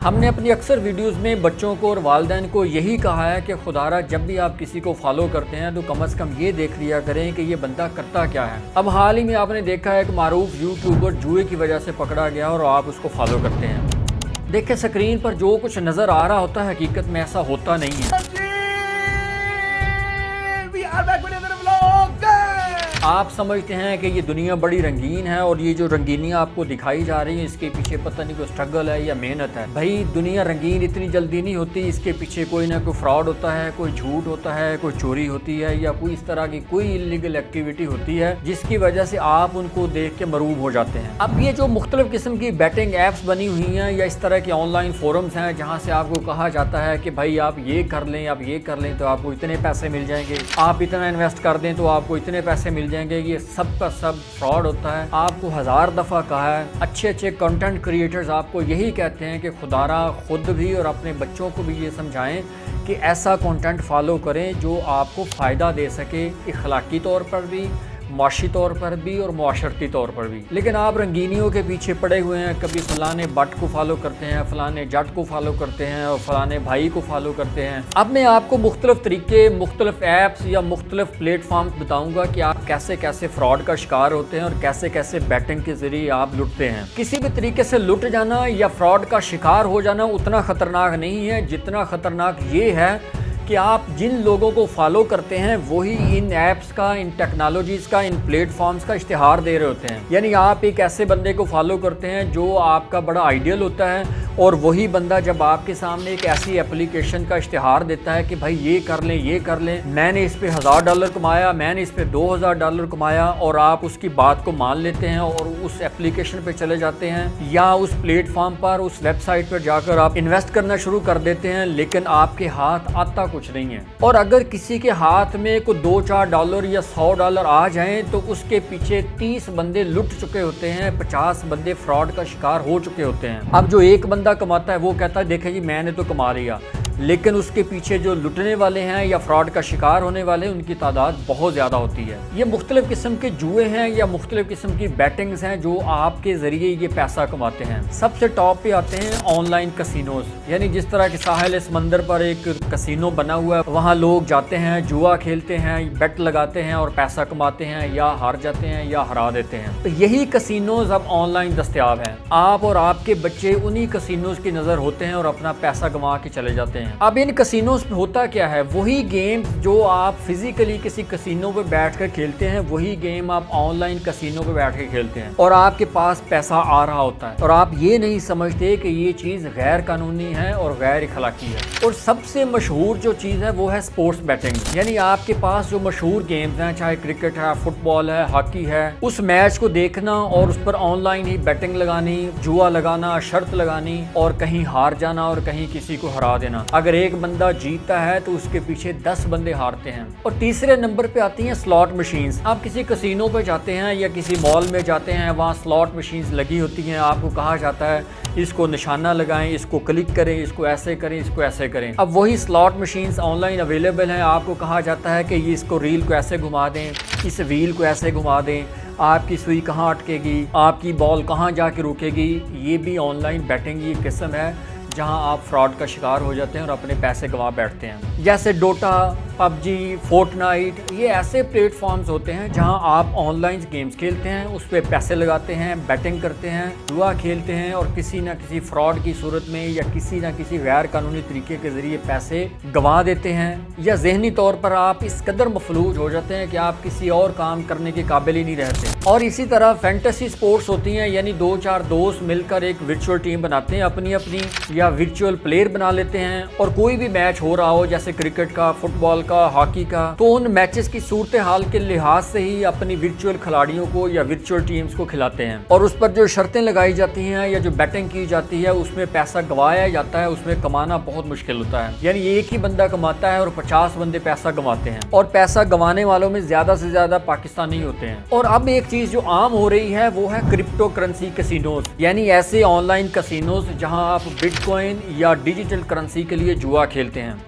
ہم نے اپنی اکثر ویڈیوز میں بچوں کو اور والدین کو یہی کہا ہے کہ خدارہ جب بھی آپ کسی کو فالو کرتے ہیں تو کم از کم یہ دیکھ لیا کریں کہ یہ بندہ کرتا کیا ہے۔ اب حال ہی میں آپ نے دیکھا ہے ایک معروف یوٹیوبر جوئے کی وجہ سے پکڑا گیا اور آپ اس کو فالو کرتے ہیں۔ دیکھیں سکرین پر جو کچھ نظر آ رہا ہوتا ہے حقیقت میں ایسا ہوتا نہیں ہے۔ آپ سمجھتے ہیں کہ یہ دنیا بڑی رنگین ہے اور یہ جو رنگینیاں آپ کو دکھائی جا رہی ہیں اس کے پیچھے پتہ نہیں کوئی سٹرگل ہے یا محنت ہے۔ بھائی دنیا رنگین اتنی جلدی نہیں ہوتی، اس کے پیچھے کوئی نہ کوئی فراڈ ہوتا ہے، کوئی جھوٹ ہوتا ہے، کوئی چوری ہوتی ہے یا کوئی اس طرح کی کوئی انلیگل ایکٹیویٹی ہوتی ہے جس کی وجہ سے آپ ان کو دیکھ کے مروب ہو جاتے ہیں۔ اب یہ جو مختلف قسم کی بیٹنگ ایپس بنی ہوئی ہیں یا اس طرح کے آن لائن فورمز ہیں جہاں سے آپ کو کہا جاتا ہے کہ بھائی آپ یہ کر لیں، آپ یہ کر لیں تو آپ کو اتنے پیسے مل جائیں گے، آپ اتنا انویسٹ کر دیں تو آپ کو اتنے پیسے مل جائیں گے، یہ سب کا سب فراڈ ہوتا ہے۔ آپ کو 1000 دفعہ کہا ہے، اچھے کنٹینٹ کریٹرز آپ کو یہی کہتے ہیں کہ خدارہ خود بھی اور اپنے بچوں کو بھی یہ سمجھائیں کہ ایسا کنٹینٹ فالو کریں جو آپ کو فائدہ دے سکے، اخلاقی طور پر بھی، معاشی طور پر بھی اور معاشرتی طور پر بھی۔ لیکن آپ رنگینیوں کے پیچھے پڑے ہوئے ہیں، کبھی فلانے بٹ کو فالو کرتے ہیں، فلانے جٹ کو فالو کرتے ہیں اور فلانے بھائی کو فالو کرتے ہیں۔ اب میں آپ کو مختلف طریقے، مختلف ایپس یا مختلف پلیٹ فارمز بتاؤں گا کہ آپ کیسے کیسے فراڈ کا شکار ہوتے ہیں اور کیسے کیسے بیٹنگ کے ذریعے آپ لٹتے ہیں۔ کسی بھی طریقے سے لٹ جانا یا فراڈ کا شکار ہو جانا اتنا خطرناک نہیں ہے جتنا خطرناک یہ ہے کہ آپ جن لوگوں کو فالو کرتے ہیں وہی ان ایپس کا، ان ٹیکنالوجیز کا، ان پلیٹ فارمز کا اشتہار دے رہے ہوتے ہیں۔ یعنی آپ ایک ایسے بندے کو فالو کرتے ہیں جو آپ کا بڑا آئیڈیل ہوتا ہے اور وہی بندہ جب آپ کے سامنے ایک ایسی اپلیکیشن کا اشتہار دیتا ہے کہ بھائی یہ کر لیں، یہ کر لیں، میں نے اس پہ $1000 کمایا، میں نے اس پہ $2000 کمایا، اور آپ اس کی بات کو مان لیتے ہیں اور اس اپلیکیشن پہ چلے جاتے ہیں یا اس پلیٹ فارم پر، اس ویب سائٹ پر جا کر آپ انویسٹ کرنا شروع کر دیتے ہیں، لیکن آپ کے ہاتھ آتا کچھ نہیں ہے۔ اور اگر کسی کے ہاتھ میں کوئی $2-4 یا $100 آ جائیں تو اس کے پیچھے 30 بندے لٹ چکے ہوتے ہیں، 50 بندے فراڈ کا شکار ہو چکے ہوتے ہیں۔ اب جو ایک بندہ کماتا ہے وہ کہتا ہے دیکھیں جی میں نے تو کما لیا، لیکن اس کے پیچھے جو لٹنے والے ہیں یا فراڈ کا شکار ہونے والے ہیں ان کی تعداد بہت زیادہ ہوتی ہے۔ یہ مختلف قسم کے جوئے ہیں یا مختلف قسم کی بیٹنگز ہیں جو آپ کے ذریعے یہ پیسہ کماتے ہیں۔ سب سے ٹاپ پہ آتے ہیں آن لائن کسینوز، یعنی جس طرح کے ساحل سمندر پر ایک کسینو بنا ہوا ہے، وہاں لوگ جاتے ہیں، جوا کھیلتے ہیں، بیٹ لگاتے ہیں اور پیسہ کماتے ہیں یا ہار جاتے ہیں یا ہرا دیتے ہیں۔ تو یہی کسینوز اب آن لائن دستیاب ہیں۔ آپ اور آپ کے بچے انہی کسینوز کی نظر ہوتے ہیں اور اپنا پیسہ گنوا کے چلے جاتے ہیں۔ اب ان کسینوز میں ہوتا کیا ہے، وہی گیم جو آپ فزیکلی کسی کسینو پہ بیٹھ کر کھیلتے ہیں وہی گیم آپ آن لائن کسینو پہ بیٹھ کے کھیلتے ہیں اور آپ کے پاس پیسہ آ رہا ہوتا ہے اور آپ یہ نہیں سمجھتے کہ یہ چیز غیر قانونی ہے اور غیر اخلاقی ہے۔ اور سب سے مشہور جو چیز ہے وہ ہے سپورٹس بیٹنگ، یعنی آپ کے پاس جو مشہور گیمز ہیں، چاہے کرکٹ ہے، فٹ بال ہے، ہاکی ہے، اس میچ کو دیکھنا اور اس پر آن لائن ہی بیٹنگ لگانی، جوا لگانا، شرط لگانی اور کہیں ہار جانا اور کہیں کسی کو ہرا دینا۔ اگر ایک بندہ جیتتا ہے تو اس کے پیچھے 10 بندے ہارتے ہیں۔ اور تیسرے نمبر پہ آتی ہیں سلاٹ مشینز۔ آپ کسی کسینو پہ جاتے ہیں یا کسی مال میں جاتے ہیں، وہاں سلاٹ مشینز لگی ہوتی ہیں، آپ کو کہا جاتا ہے اس کو نشانہ لگائیں، اس کو کلک کریں، اس کو ایسے کریں، اس کو ایسے کریں۔ اب وہی slot machines on line available ہیں، آپ کو کہا جاتا ہے کہ یہ اس کو ریل کو ایسے گھما دیں، اس ویل کو ایسے گھما دیں، آپ کی سوئی کہاں اٹکے گی، آپ کی بال کہاں جا کے رکے گی۔ یہ بھی آن لائن بیٹنگ کی قسم ہے جہاں آپ فراڈ کا شکار ہو جاتے ہیں اور اپنے پیسے گنوا بیٹھتے ہیں۔ جیسے ڈوٹا، پب جی، فورٹ نائٹ، یہ ایسے پلیٹ فارمز ہوتے ہیں جہاں آپ آن لائن گیمز کھیلتے ہیں، اس پہ پیسے لگاتے ہیں، بیٹنگ کرتے ہیں، جوا کھیلتے ہیں اور کسی نہ کسی فراڈ کی صورت میں یا کسی نہ کسی غیر قانونی طریقے کے ذریعے پیسے گنوا دیتے ہیں، یا ذہنی طور پر آپ اس قدر مفلوج ہو جاتے ہیں کہ آپ کسی اور کام کرنے کے قابل ہی نہیں رہتے۔ اور اسی طرح فینٹیسی سپورٹس ہوتی ہیں، یعنی 2-4 دوست مل کر ایک ورچوئل ٹیم بناتے ہیں اپنی یا ورچوئل پلیئر بنا لیتے ہیں، اور کوئی بھی میچ ہو رہا ہو جیسے کرکٹ کا، فٹ بال کا، ہاکی کا، تو ان میچز کی صورتحال کے لحاظ سے ہی اپنی ورچوئل کھلاڑیوں کو یا ورچوئل ٹیمز کو کھلاتے ہیں، اور اس پر جو شرطیں لگائی جاتی ہیں یا جو بیٹنگ کی جاتی ہے اس میں پیسہ گنوایا جاتا ہے، اس میں کمانا بہت مشکل ہوتا ہے۔ یعنی ایک ہی بندہ کماتا ہے اور 50 بندے پیسہ گنواتے ہیں، اور پیسہ گنوانے والوں میں زیادہ سے زیادہ پاکستانی ہوتے ہیں۔ اور اب ایک چیز جو عام ہو رہی ہے وہ ہے کرپٹو کرنسی کسینوز، یعنی ایسے آن لائن کسینوز جہاں آپ بٹ کوائن یا ڈیجیٹل کرنسی کے لیے جوا کھیلتے ہیں۔